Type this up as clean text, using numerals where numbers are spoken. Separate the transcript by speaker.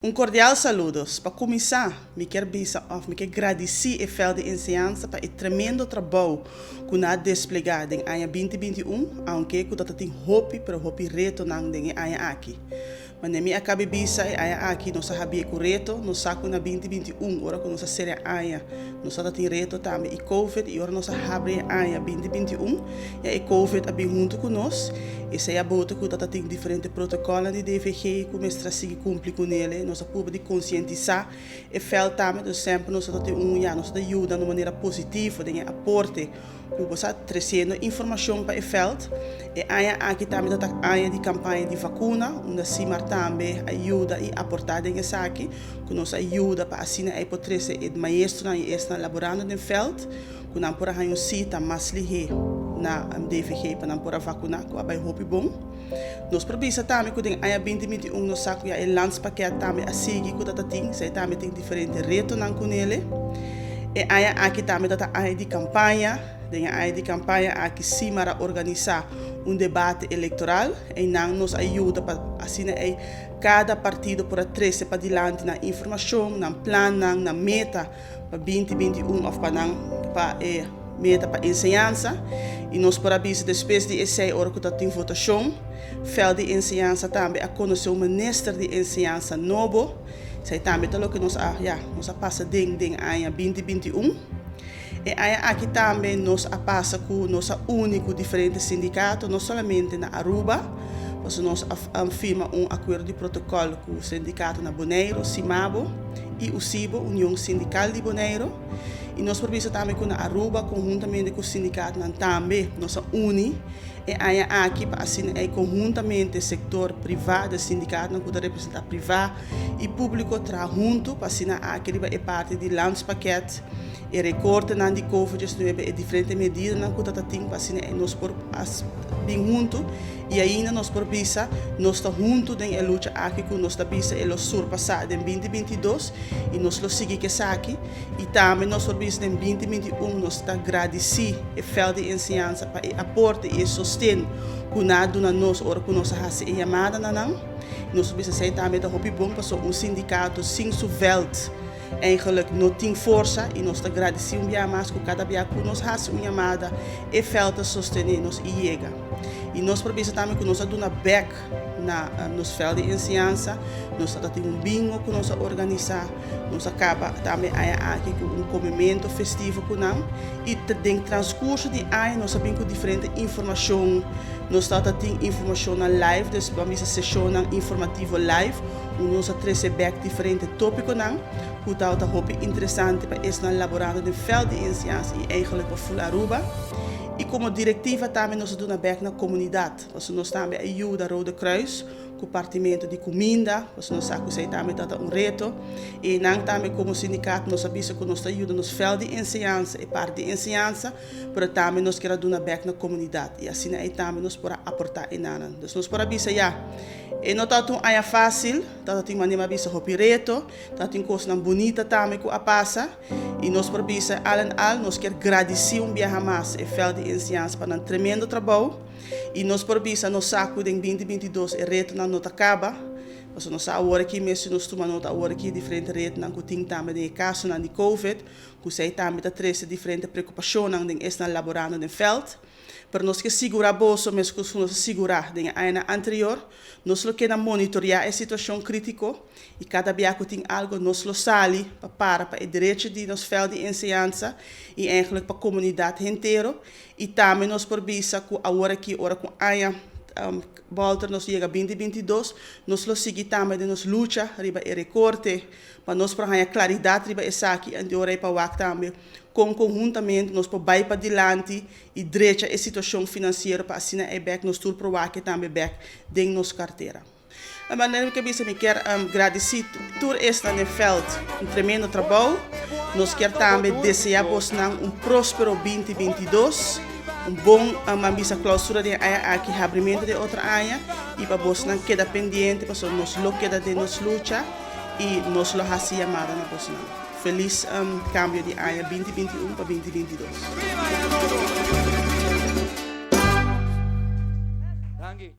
Speaker 1: Um cordial saludos. Para começar, me quero agradecer a fel de ensinança para o tremendo trabalho que nós desplegado em ano 2021, aunque que nós temos hope para hope reto nang em ano aqui. Mas nem me acabe bisa e ano aqui nós sabia que o reto nós saco na 2021, ora que nós série ano nós temos reto também e COVID e ora nós abre ano 2021 e a COVID abi junto conosco. E se a bota que nós temos diferentes protocolos de DVG que nós seguir cumprir com ele. Nós podemos conscientizar e fel também do sempre nós temos nós ajuda de maneira positiva, de aporte, que você trazendo informação para o felt. E aqui também a de campanha de vacuna, onde se também ajuda e aportar em essa aqui, que nos ajuda para assim a poder ser o maestro e está laborando no felt, que não por aí cita mais ligeiro na DVG para não por vacunar, que vai hope bom. Nós precisa também que em ano 2021 nós saco já o lançamento também a seguir que data tem, se também tem diferentes retos não com ele. E aqui também data a de campanha, de campanha aqui sim para organizar debate eleitoral e não nos ajuda para assim cada partido por trazer para diante na informação, na plano, na meta para 2021 ou para meta para ensinança e nós para avisar depois de essa hora que tem votação, fel de ensinança também a conhecer o ministro de ensinança novo, sei também tudo que nós passa ding ano 2021. E aqui também nós passa com nosso único diferente sindicato, não somente na Aruba, mas nós firma acordo de protocolo com o sindicato na Bonaire, Cimabo e o CIBO, União Sindical de Bonaire. E nós precisamos também com a Aruba, conjuntamente com o sindicato, também nossa uni. E aqui, assim, conjuntamente o setor privado, o sindicato, não pode representar privado e público, junto, para assim, aqui é parte do lançamento e recorte de Covid-19 e diferentes medidas que nós temos, para assim, nós bem junto e ainda nós precisamos, nós estamos juntos na luta aqui que nós estamos e nós surpassar em 2022 e nós lo seguimos que aqui e também nós precisamos em 2021 nós estamos agradecidos e fel de ensinança para o aporte e sustento que nós damos nós ora que nós fazemos a chamada nós precisamos também da hope bom para sindicato sem Welt eigenlijk não tem força e nós agradecemos mais que cada dia que nós fazemos uma chamada e falta sostener nos e chega. E nós precisamos também que nós damos back nos fel de ensinança, nós temos bingo que nós organizar, nós acaba também aqui com comimento festivo com nós e no transcurso de ano nós temos diferente informação, nós temos informação na live, depois sessão informativa live, nós trazemos back diferente tópico que está interessante para estar elaborando no fel de ensinança e eigenlijk para full Aruba. E como diretiva também nós damos back na comunidade, nós também ajuda a Rode Kruis, compartimento de comida, nós sabemos que também está reto, e nós também como sindicato nós sabemos que nós ajuda nos fel de ensinança e parte de ensinança, mas também nós queremos dar back na comunidade, e assim aí também nós podemos aportar em nada. Então nós podemos avisar e não está tão fácil, tem maneira de hopi reto, tem coisa bonita também que a passa, e nós podemos nós queremos agradecer dia mais e fel de ensinança para um tremendo trabalho, e nós podemos nos saco em 2022 e reto não acaba, mas nós agora aqui mesmo nós tomamos agora aqui diferente reto não que tem também de caso de COVID, que sei também da três diferentes preocupações não está laborando no felt. Para nós que segurar bolso, mas que nós segurar no ano anterior, nós lo queremos monitorear a situação crítica e cada vez que tem algo, nós lo sali para o direito de nos fel de ensinança e eigenlijk para a comunidade inteira e também nós precisamos que agora aqui, ora com ano volta nós chega 2022, nós lo seguir também de nos luta, riba e recorte, para nós para ganhar claridade riba essa aqui, e ora para o também conjuntamente nós podemos para diante e direita a situação financeira para assim é back nós tudo para que também back dentro nossa carteira. A maneira que eu quero agradecer por esta no felt tremendo trabalho, nós quer também desejar próspero 2022. Bom ambisa clausura de aqui abrimento de outra área e para você não queda pendente para nós lo queda de nos luta e nós lo hasi chamada na você. Feliz cambio de área 2021 para 2022.